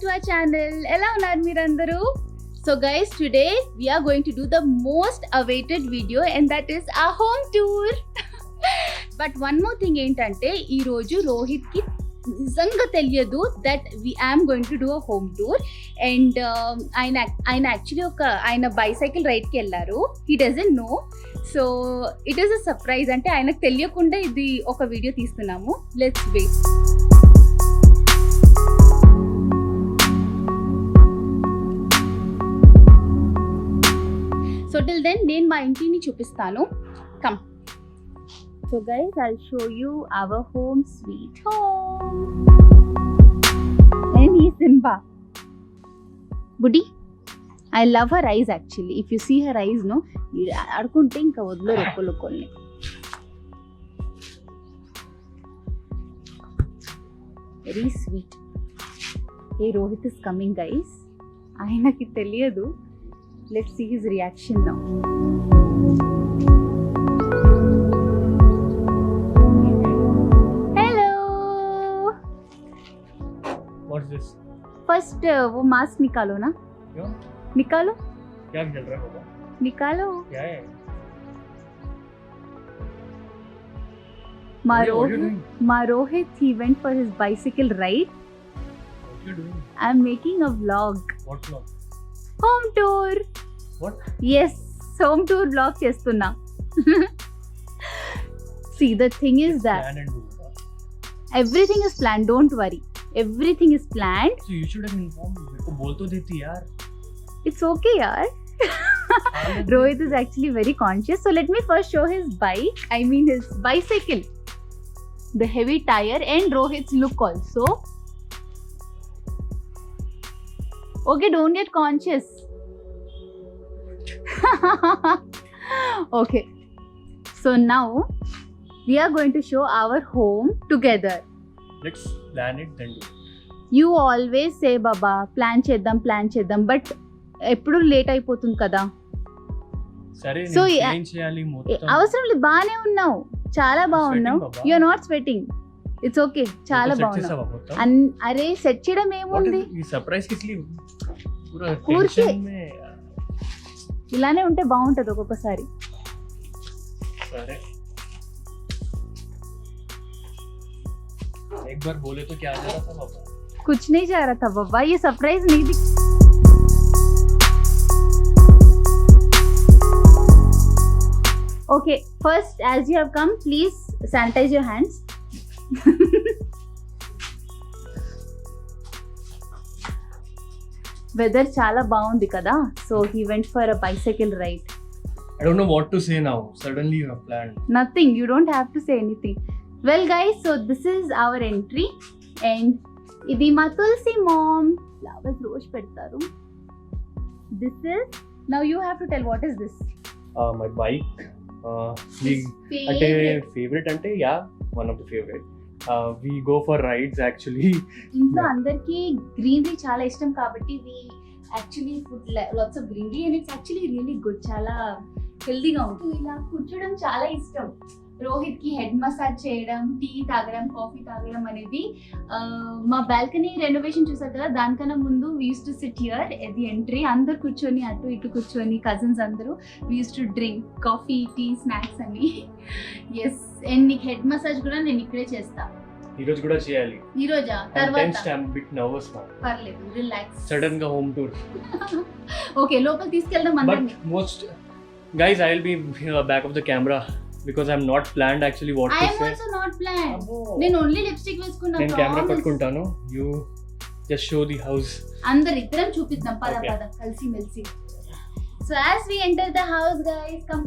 to our channel. Ella unnaru meerandaru. So guys, today we are going to do the most awaited video and that is our home tour. But one more thing ఏంటంటే ఈ రోజు రోహిత్ కి నిజంగా తెలియదు that we I'm going to do a home tour and ఆయన actually ఆయన bicycle రైడ్కి వెళ్ళారు. He doesn't know. So it is a surprise. అంటే ఆయనకు తెలియకుండా ఇది ఒక వీడియో తీస్తున్నాము. Let's wait. So till then నేను మా ఇంటిని చూపిస్తాను. Come. So guys, I'll show you our home sweet home. And he's Simba. Buddy, I love her eyes actually. If you see her eyes, no, adukunte inka odlo rokkolukolni. Very sweet. Hey, Rohit is coming, guys. Ayanaki teliyadu. Let's see his reaction now. What's this? First वो mask निकालो ना. क्यों? निकालो. क्या चल रहा है बाबा? निकालो. क्या है? Rohit, he went for his bicycle ride. What you doing? I'm making a vlog. What vlog? Home tour. What? Yes, home tour vlog chestunna. See, the thing is that Plan and do. everything is planned. Don't worry. Everything is planned. So you should have informed me. मेरे को बोल तो देती यार. It's okay, yaar. Rohit is actually very conscious. So let me first show his bike. I mean his bicycle. The heavy tire and Rohit's look also. Okay, don't get conscious. Okay. So now we are going to show our home together. Let's plan it then do. You always say baba plan చేద్దాం but ఎప్పుడు late అయిపోతుంది కదా. సరే So, ఏం చేయాలి మొత్తం? అవసరం లేదు, బాగానే ఉన్నావు, చాలా బాగున్నావు. Sweating, you are not sweating. It's okay, చాలా బాగున్నావు. అరే సెట్ చేయడం ఏముంది, ఈ సర్ప్రైజ్ కి పూరా ఊరికే. టెన్షన్ మే. ఇలానే ఉంటే బాగుంటది ఒక్కొక్కసారి. సరే एक बार बोले तो क्या जा रहा था बाबा? कुछ नहीं जा रहा था बाबा, ये सरप्राइज नहीं दिख. Okay, first as you have come, please sanitize your hands. Weather చాలా బాగుంది కదా, so he went for a bicycle ride. I don't know what to say now. Suddenly you have planned. Nothing, you don't have to say anything. Well guys, so this is our entry and ఇది మా తులసి mom. Flowers రోజు పెడతారు. This is, now you have to tell what is this. My bike. అంటే favourite అంటే yeah one of the favourite. We go for rides actually. ఇంట్లో అందరికి greenery చాలా ఇష్టం కాబట్టి we actually put lots of greenery and it's actually really good. చాలా హెల్దీగా ఉంటుంది. ఇలా కూర్చోవడం చాలా ఇష్టం. రోహిత్ కి హెడ్ మసాజ్ చేయడం, టీ తాగడం, కాఫీ తాగడం అనేది. మా బాల్కనీ రెనోవేషన్ చూసారు కదా, దానికన్నా ముందు we use to sit here at the entry. అందరు కూర్చొని అటు ఇటు కూర్చొని కజిన్స్ అందరూ we use to drink coffee, tea, snacks అని. ఎస్, అండ్ నీకు హెడ్ మసాజ్ కూడా నేను ఇక్కడే చేస్తా. ఈ రోజు కూడా చేయాలి. ఈ రోజా? తర్వాత బిట్ నర్వస్ నా. పర్లేదు, రిలాక్స్. సడన్ గా హోమ్ టూర్. ఓకే, లోపల తీసుకెళ్దాం అందరిని. But most guys, I'll be back of the camera because I'm not planned actually what to say. I am also not planned. నేను ఓన్లీ లిప్స్టిక్ వేసుకున్నా. నేను camera పట్టుకుంటాను. You just show the house. అందరు ఇద్దరం చూపిద్దాం. పద Okay. పద కలిసి మెలిసి. So as we enter the house guys, come.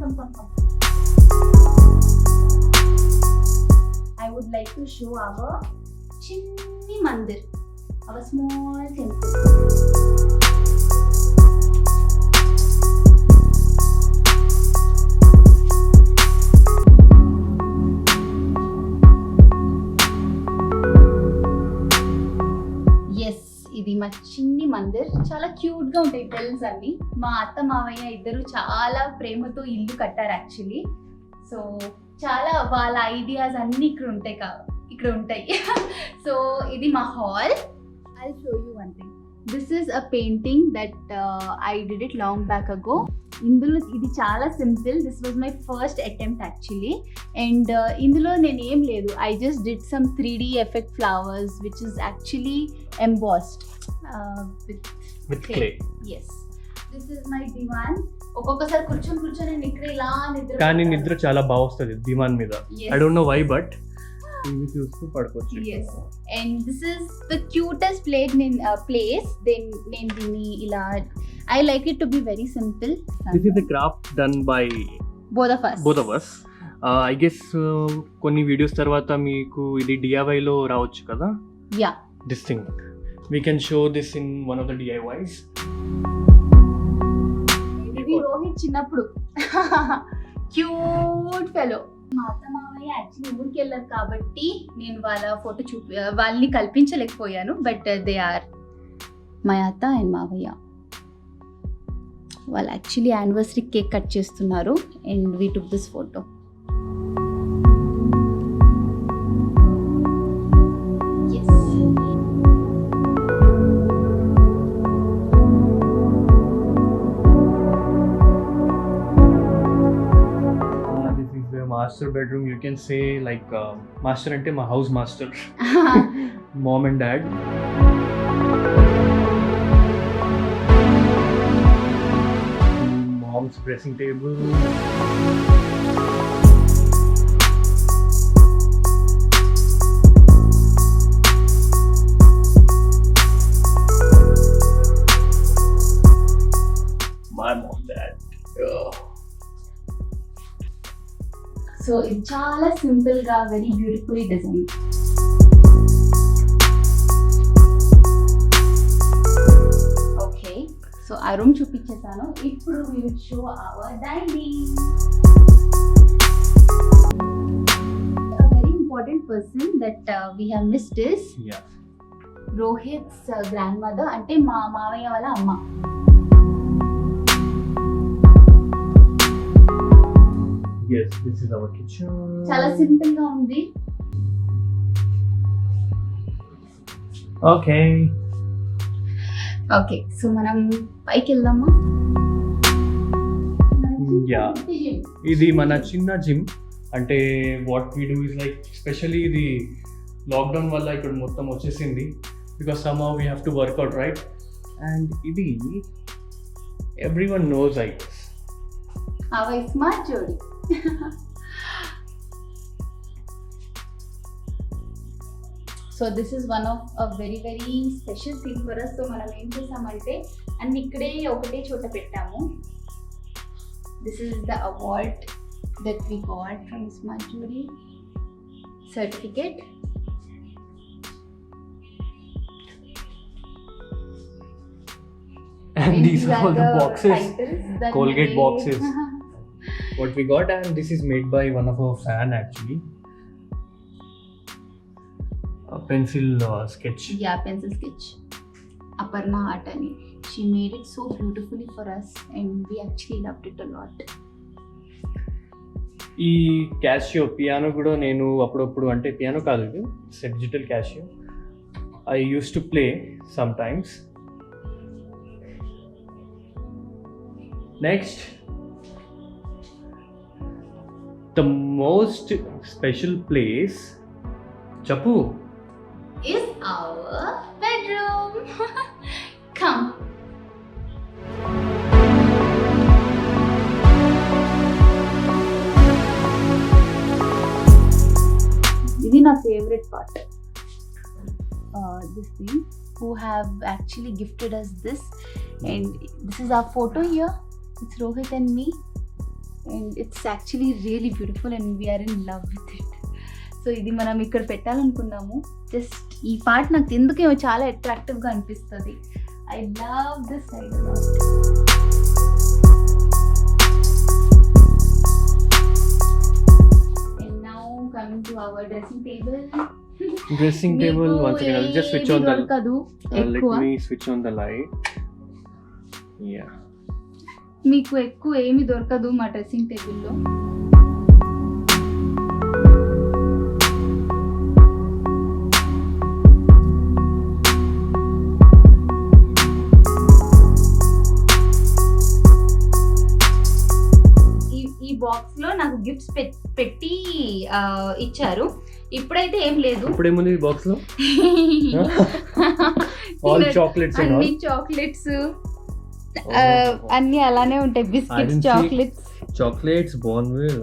I would like to show our chinni mandir, our small temple. ఇది మా చిన్ని మందిర్. చాలా క్యూట్ గా ఉంటాయి బెల్స్ అన్ని. మా అత్త మావయ్య ఇద్దరు చాలా ప్రేమతో ఇల్లు కట్టారు యాక్చువల్లీ. సో చాలా వాళ్ళ ఐడియాస్ అన్ని ఇక్కడ ఉంటాయి. సో ఇది మా hall. I show you one thing. This is a painting that I did it long back ago. ఇందులో ఇది చాలా simple. This was my first attempt actually. And ఇందులో నేను ఏం లేదు, I just did some 3D effect flowers which is actually embossed with clay. Yes, this is my divan. ఒక్కొక్కసారి కూర్చొని నేను ఇక్కడ ఇలా కానీ నిద్ర చాలా బాగా వస్తుంది దివాన్ మీద. Yes. I don't know why but TV చూస్తూ పడుకోవచ్చు. Yes, and this is the cutest place. Then దీన్ని ఇలా, I like it to be very simple. This is a craft done by both of us. I guess కొన్ని videos తర్వాత మీకు ఇది DIY లో రావచ్చు కదా. Yeah. This thing we can show this in one of the DIYs. ఇది రోహిత్ చిన్నప్పుడు cute fellow. మా అత్త మామయ్య యాక్చువల్లీ ఊరికి వెళ్ళారు కాబట్టి నేను వాళ్ళ ఫోటో వాళ్ళని కల్పించలేకపోయాను. బట్ దే ఆర్ మా అత్త అండ్ మావయ్య. వాళ్ళు యాక్చువల్లీ యానివర్సరీ కేక్ కట్ చేస్తున్నారు and we took this photo. Master bedroom, you can say, like master ante my house master. Mom and dad. Mom's dressing table. My mom, dad. Oh. So ఇది చాలా simple గా very beautifully design. Okay, so ఆ room చూపించేసాను. ఇప్పుడు we will show our dining. A very important person that we have missed is Rohit's grandmother, అంటే మా మావయ్య వాళ్ళ అమ్మ. Yes, this is our kitchen. చాలా సింపుల్ గా ఉంది. Okay. ఓకే, సో మనం పైకి వెళ్దామా? Yeah. ఇది మన చిన్న జిమ్. అంటే what we do is like, specially ఇది లాక్డౌన్ వల్ల ఇక్కడ మొత్తం వచ్చేసింది. Because somehow we have to workout, right? And ఇది ఎవ్రీవన్ నోస్, ఐ గెస్. అవై Smart Jodi. So this is one of a very very special thing for us. So మనం ఏం చేసామంటే అన్ని ఇక్కడే ఒకటే చోట పెట్టాము. This is the award that we got from Smart Jodi certificate. And these are all the boxes, Colgate boxes. What we got, and this is made by one of our fan actually. A pencil sketch. Yeah, pencil sketch. Aparna Art ani. She made it so beautifully for us and we actually loved it a lot. ఈ cashew piano కూడా నేను అప్పుడప్పుడు, అంటే piano కాదు, it's digital cashew. I use to play some times. Next, the most special place, Chapu, is our bedroom. Come. This is my favorite part. This thing, who have actually gifted us this, and this is our photo here. It's Rohit and me, and it's actually really beautiful and we are in love with it. So ఇది మనం ఇక్కడ పెట్టాలనుకున్నాము. Just ఈ part నాకు ఎందుకేమో చాలా అట్రాక్టివ్గా అనిపిస్తుంది. I love this side a lot. And now coming to our dressing table. Dressing table, once again I'll just switch on the let ఎక్కువ me switch on the light. Yeah. మీకు ఎక్కువ ఏమి దొరకదు మా డ్రెస్సింగ్ టేబుల్లో. గిఫ్ట్స్ పెట్టి ఇచ్చారు. ఇప్పుడైతే ఏం లేదు. ఇప్పుడేముంది బాక్స్ లో? ఆల్ చాక్లెట్స్ అండ్ అన్ని చాక్లెట్స్ అన్ని అలానే ఉంటాయి. బిస్కెట్స్, చాక్లెట్స్ బోర్న్విల్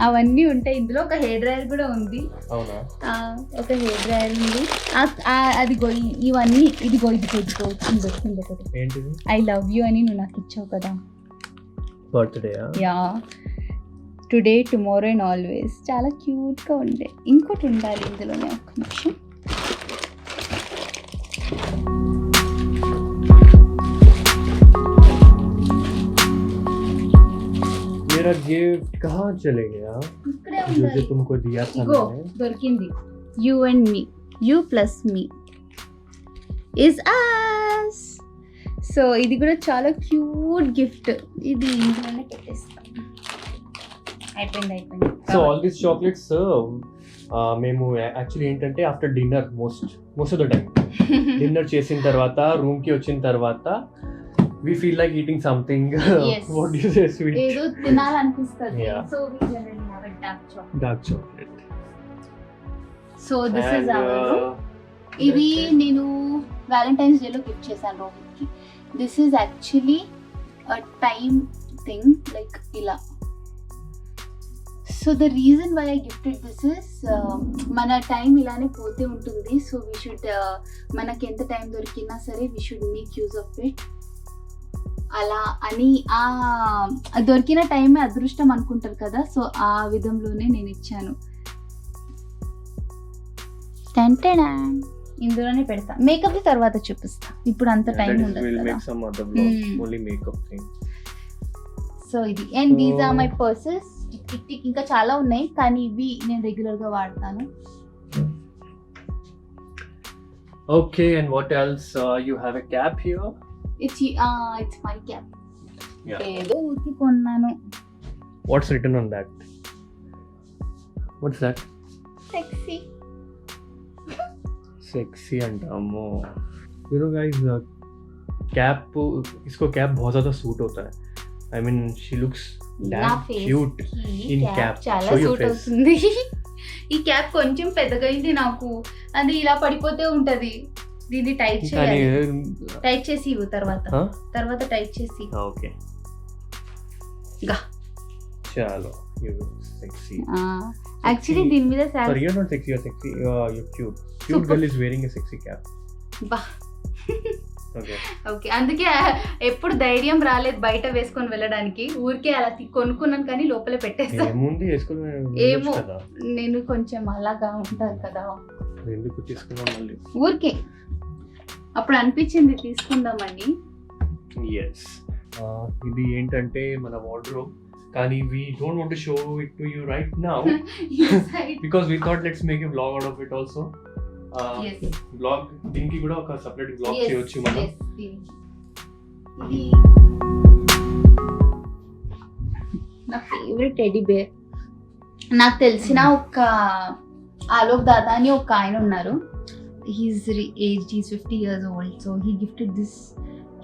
అవన్నీ ఉంటాయి. ఇందులో ఒక హెయిర్ డ్రైయర్ కూడా ఉంది. అవునా? ఒక హెయిర్ డ్రైయర్ ఉంది. అదిగో ఇవన్నీ ఇదిగో వచ్చింది ఒకటి. ఏంటిది? ఐ లవ్ యూ అని నువ్వు నాకు ఇచ్చావు కదా birthday. Yeah, today tomorrow and always. చాలా క్యూట్గా ఉండే. ఇంకోటి ఉండాలి ఇందులోనే, ఒక్క నిమిషం. मेरा गिफ्ट कहाँ चले गया? जो तुमको दिया था मैंने. దొరికింది. You and me, you plus me is us. So ఇది కూడా చాలా క్యూట్ గిఫ్ట్. ఇది ఇంట్లోనే పెట్టేస్తాం. అయిపోయింది. సో ఆల్ దీస్ చాక్లెట్స్ మేము యాక్చువల్లీ ఏంటంటే after dinner most of the time dinner చేసిన తర్వాత రూమ్ కి వచ్చిన తర్వాత we feel like eating something. Yes. What do you say, sweet? ఏదో తినాలనిపిస్తుంది. Yeah. So we generally have a dark chocolate. So this is our ఇది నేను Valentine's డేలో గిఫ్ట్ చేశాను రోహిత్కి. This is actually time thing, like ఇలా. So the reason why I gifted this is, మన time ఇలానే పోతే ఉంటుంది. సో వీ షుడ్, మనకి ఎంత టైం దొరికినా సరే we should make use of it. అలా అని దొరికిన టైమే అదృష్టం అనుకుంటారు కదా. సో ఆ విధంలోనే నేను ఇచ్చాను. ఇందులోనే పెడతా. మేకప్ తర్వాత చూపిస్తా, ఇప్పుడు అంత టైం ఉండదు కదా. సో ఇది and these are my purses. టిక్ ఇంకా చాలా ఉన్నాయి కానీ ఇవి నేను రెగ్యులర్ గా వాడతాను. Okay, and what else? You have a cap here. It's my cap. ఏదో ఊరికి కొన్నాను. What's written on that? What's that? Sexy and अम्मो. You know guys, cap, इसको कैप बहुत ज़्यादा सूट होता है. I mean, she looks damn cute in cap. చాలా suit అవుతుంది. ఈ క్యాప్ కొంచెం పెద్దగా అయింది నాకు. అది ఇలా పడిపోతే ఉంటది. దీన్ని టైట్ చేసి ఇవ్వు తర్వాత టైట్ చేసి. ఓకే, చలో. You sexy. యాక్చువల్లీ దీని మీద sorry, you are not sexy, you are sexy, you are cute girl is wearing a sexy cap. బా. ఓకే, అందుకే ఎప్పుడు ధైర్యం రాలేదు బయట వేసుకొని వెళ్ళడానికి. ఊరికే అలా కొనుక్కున్నాను కానీ లోపలే పెట్టేస్తాను. ఏమో నేను కొంచెం అలాగా ఉంటాను కదా. ఎందుకు తీసుకున్నాం మళ్ళీ? ఊరికే అప్పుడు అనిపించింది తీసుకుందామని. ఎస్, ఇది ఏంటంటే మన వార్డ్రోబ్, కానీ we don't want to show it to you right now. Yes, right. Because we thought let's make a vlog out of it also. Yes. Vlog దీనికి కూడా ఒక సెపరేట్ vlog చేయొచ్చు మనం. ఇది నా ఫేవరెట్ టెడ్డీ బేర్. నాకు తెలిసిన ఒక ఆలోక్ దాదా అని ఒక ఆయన ఉన్నారు. He's 50 years old, so he gifted this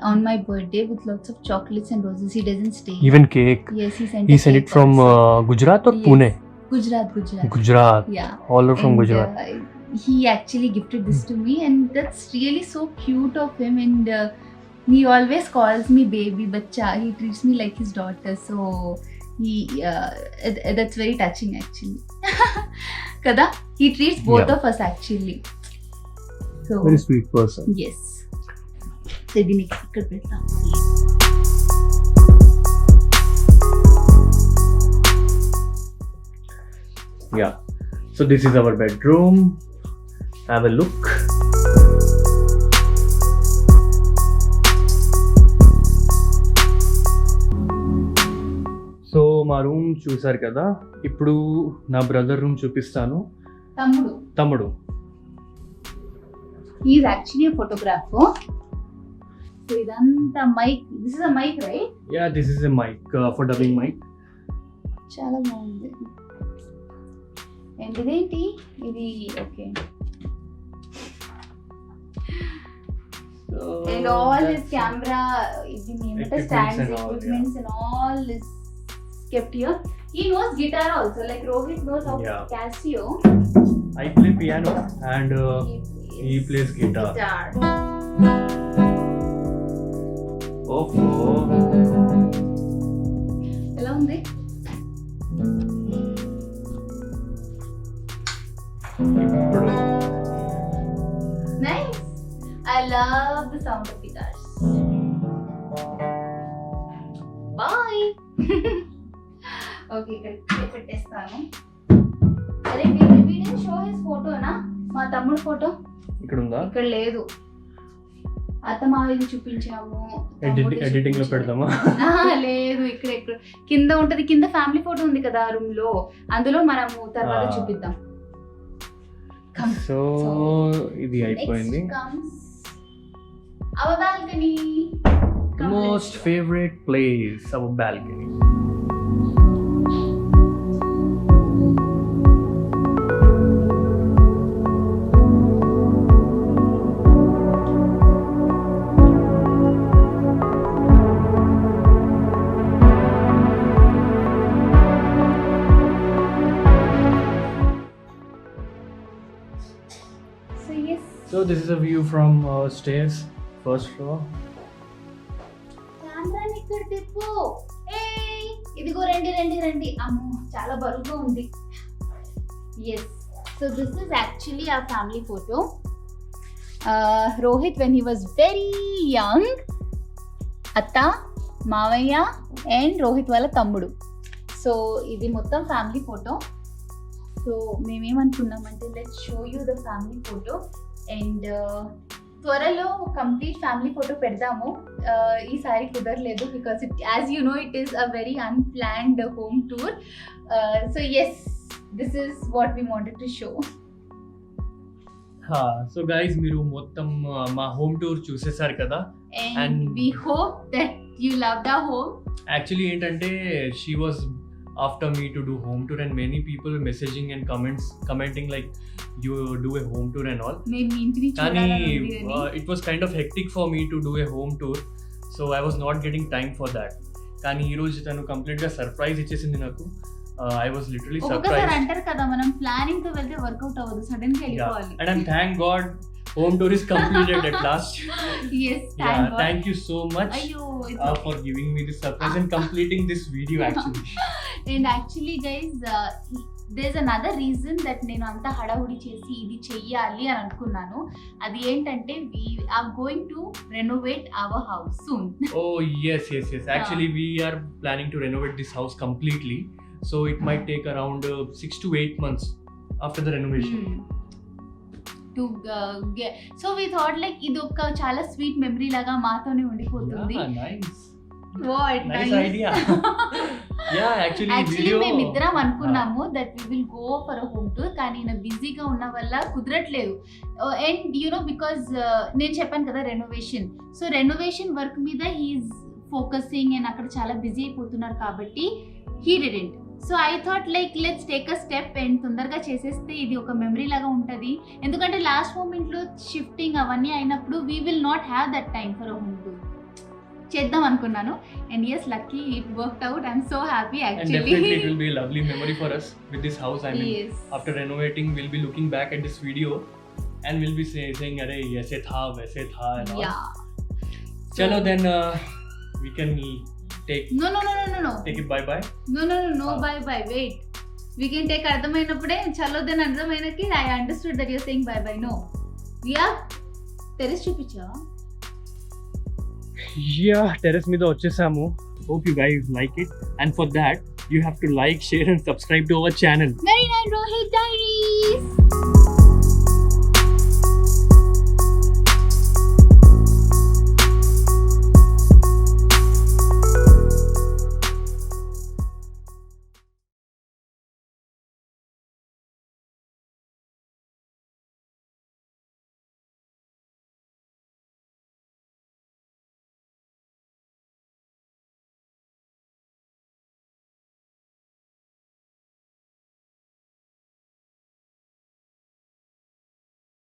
on my birthday with lots of chocolates and roses. He doesn't stay. Even cake. Yes, he sent it from Gujarat or yes. Pune? Gujarat. Yeah. All over from Gujarat. He actually gifted this to me, and that's really so cute of him. And he always calls me baby bacha. He treats me like his daughter. So he that's very touching actually. Kada? He treats both of us actually. So very sweet person. Yes. So the next ఇక్కడ పెడతాం. Yeah. So this is our bedroom. Have a look. So మా room చూసారు కదా. ఇప్పుడు నా brother room చూపిస్తాను. తమ్ముడు. He is actually a photographer. So idanta mic. This is a mic, right? Yeah, this is a mic for dubbing mic. చాలా బాగుంది. And ఇదేంటి? ఇది okay. And all his camera, ఇది ఏమంటే stands, equipments and all is kept here. He knows guitar also, like Rohit knows how Yeah. Casio. I play piano and he plays guitar. Oh. ఎలా ఉంది? ఇప్పుడు Nice. I love the sound of guitars. Bye. Okay, ఇక్కడ పెట్టేస్తాను. అరే video show his ఫోటోనా, మా తమ్ముడు photo ఇక్కడ ఉందా? ఇక్కడ లేదు. అత్తమావిని చూపించాము, ఎడిటింగ్ లో పెడతామా? లేదు, ఇక్కడ కింద ఉంటది. కింద ఫ్యామిలీ ఫోటో ఉంది కదా రూమ్ లో, అందులో మనము తర్వాత చూపిద్దాం. సో ఇది అయిపోయింది. Our balcony, most favourite place, our balcony. So this is a view from stairs, first floor. కెమెరాని ఇక్కడ తిప్పు. ఏయ్, ఇదిగో రండి. అమ్మో, చాలా బరువుగా ఉంది. Yes, so this is actually our family photo. Rohit when he was very young, అత్త, మావయ్య అండ్ రోహిత్ వాళ్ళ తమ్ముడు. సో ఇది మొత్తం ఫ్యామిలీ ఫోటో. సో మేమేమనుకున్నామంటే let's show you the family photo and త్వరలో కంప్లీట్ ఫ్యామిలీ ఫోటో పెడదాము. ఈసారి కుదరలేదు because it as you know it is a very unplanned home tour. So yes, this is what we wanted to show. So guys, మీరు మొత్తం మా home tour చూసేసారు కదా. And we hope that you loved our home. Actually ఏంటంటే she was after me to do home tour and many people messaging and commenting like you do a home tour and all. మేము ఇంటిని కానీ చూడాలని it was kind of hectic for me to do a home tour, so I was not getting time for that. కానీ ఈ రోజు తను complete గా surprise ఇచ్చేసింది నాకు. I was literally ఒక్కొక్కసారి surprised. అంటారు కదా, మనం ప్లానింగ్ తో వెళ్తే వర్కౌట్ అవ్వదు, సడన్ గా వెళ్ళిపోవాలి. And I'm thank God home tour is completed at last. Yes, Thank you so much అయ్యో for giving me this surprise and completing this video actually. And actually guys, there's another reason that నేను అంత హడావుడి చేసి ఇది చెయ్యాలి అని అనుకున్నాను. అది ఏంటంటే we are going to renovate our house soon. Oh yes. Actually we are planning to renovate this house completely, so it might take around 6 to 8 months after the renovation. So we thought like ఇది ఒక చాలా sweet memory లాగా మాతోనే ఉండిపోతుంది. Yeah, nice. What Nice idea. Yeah, actually video మేమిద్దరం అనుకున్నాము that we will go for a home tour, కానీ నేను బిజీగా ఉన్న వల్ల కుదరట్లేదు. అండ్ యు నో బికాజ్ నేను చెప్పాను కదా రెనోవేషన్, సో రెనోవేషన్ వర్క్ మీద హీఈస్ ఫోకసింగ్ అండ్ అక్కడ చాలా బిజీ అయిపోతున్నారు కాబట్టి he didn't. So I thought like let's take a step and తొందరగా చేసేస్తే ఇది ఒక మెమరీ లాగా ఉంటుంది. ఎందుకంటే లాస్ట్ మూమెంట్లో షిఫ్టింగ్ అవన్నీ అయినప్పుడు we will not have that time for a home tour. చేద్దాం అనుకున్నాను and yes, lucky it worked out. I'm so happy and actually. definitely it will be a lovely memory for us with this house. I mean, Yes. after renovating we'll be looking back at this video and we'll be saying अरे ऐसे था वैसे था and all. Yeah. Chalo then we can take No. take it bye bye. No, bye. Wait. We can take అర్థమైనప్పుడే చలో then అర్థమైనకి I understood that you're saying bye. No. Yeah. Terrace చూపించా? Yeah, terrace మీద వచ్చేసాము. Hope you guys like it, and for that you have to like, share and subscribe to our channel. Marina and Rohit Diaries.